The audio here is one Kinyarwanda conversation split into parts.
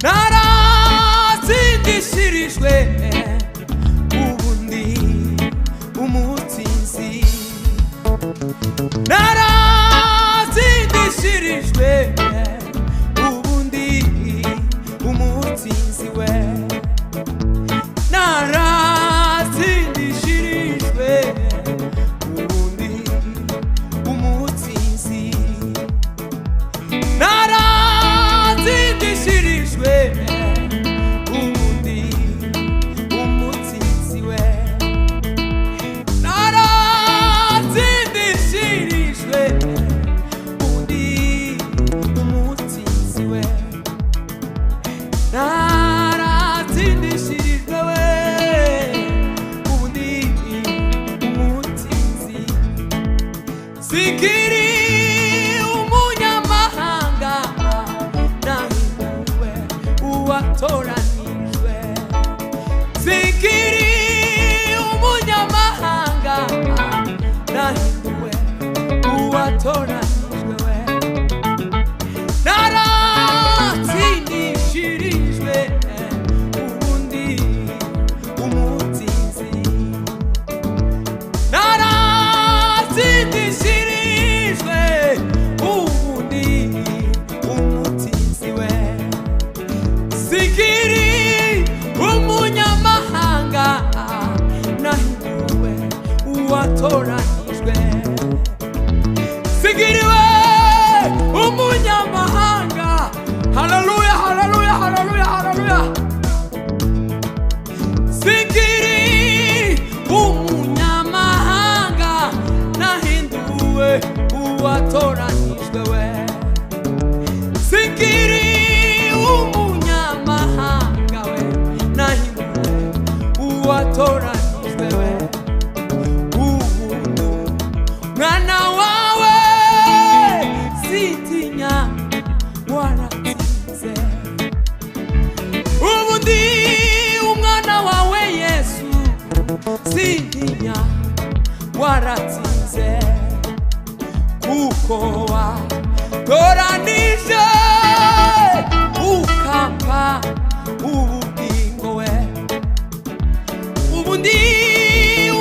narazindishirijwe ubundi umutsinzi narazindishirijwe ubundi umutsinzi we narazindishirijwe ubundi umutsinzi narazindishirijwe ubundi umutsinzi we narazindishirijwe ubundi umutsinzi we narazindishirijwe we ubundi umutsinzi sikiri umunyamahanga nahinduwe uwatoranijwe sikiri umunyamahanga nahinduwe uwatoranijwe we narazindishirijwe ubundi umutsinzi narazindishirijwe ubundi umutsinzi we sikiri umunyamahanga nahinduwe uwatoranijwe sikiriwe umunyamahanga haleluya haleluya haleluya haleluya sikiri umunyamahanga nahinduwe uwatoranijwe we sikiri umunyamahanga we nahinduwe uwatoranijwe we ubuntu mwana wawe sitinya waratsinze ubundi umwana wawe Yesu sitinya waratsinze kuko watoranije ukampa ubugingo we ubundi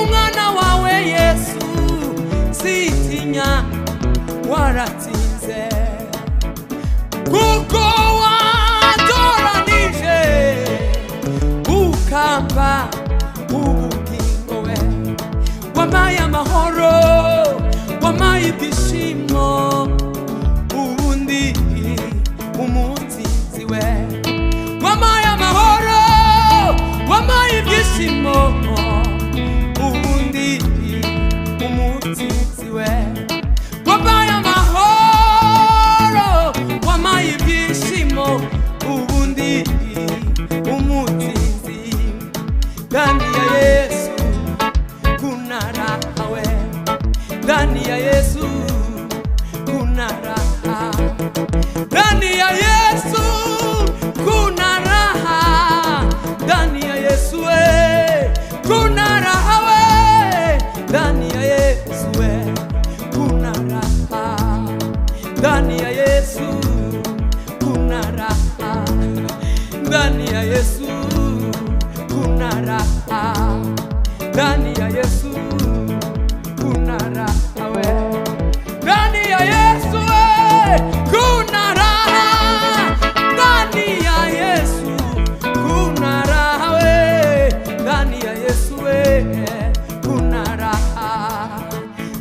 umwana wawe Yesu sitinya waratsinze kuko watoranije ukampa ubugingo we wampaye amahoro wampaye ibyishimo ubundi umutsinzi we wampaye amahoro wampaye ibyishimo ubundi umutsinzi we wampaye amahoro wampaye ibyishimo ubundi umutsinzi ndani ya Yesu kuna raha we ndani ya Yesu kuna raha ndani ya Yesu kuna raha ndani ya Yesu we kuna raha we ndani ya Yesu we kuna raha ndani ya Yesu kuna raha ndani ya Yesu kuna raha ndani ya Yesu kuna raha we ndani ya Yesu we kuna raha ndani ya Yesu kuna raha we ndani ya Yesu we kuna raha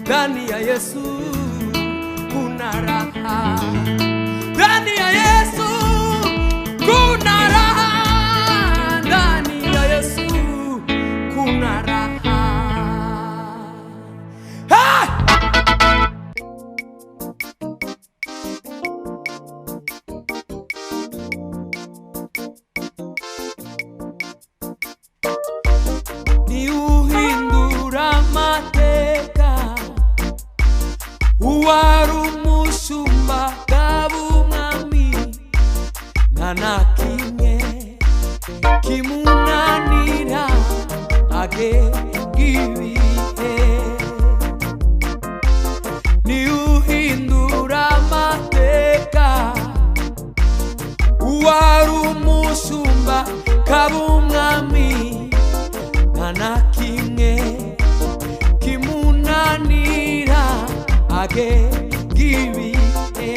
ndani ya Yesu kuna raha ndani ya Yesu kuna raha ndani ya Yesu kuna raha. Hey! Ni uhindura amateka uwari umushumba bw'umwami nta na kimwe kimunanira agegibihe ni uhindura amateka uwari umushumba kaba umwami nta na kimwe kimunanira agenga ibihe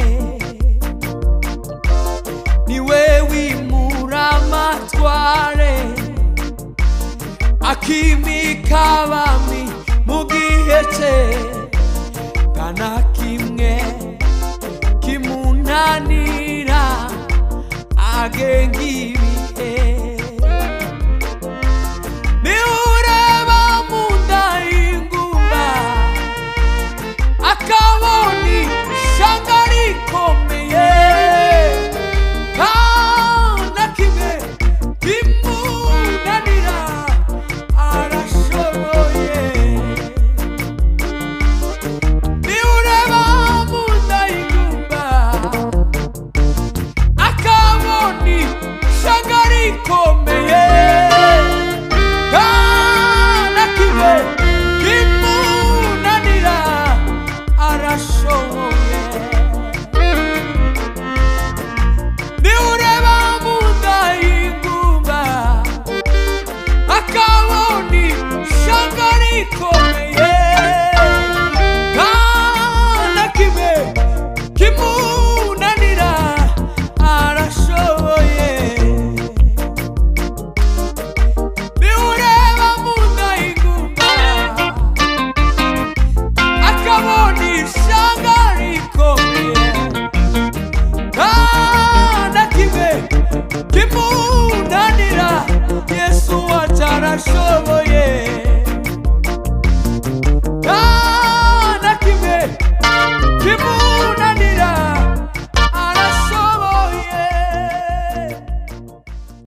niwe wimura amatware akimika abami mu gihe cye nta na kimwe kimunanira agenga ibihe niureba mu nda y'ingumba akabona ishanga rikomeye nta na kimwe kimunanira arashoboye niureba mu nda y'ingumba akabona ishanga rikomeye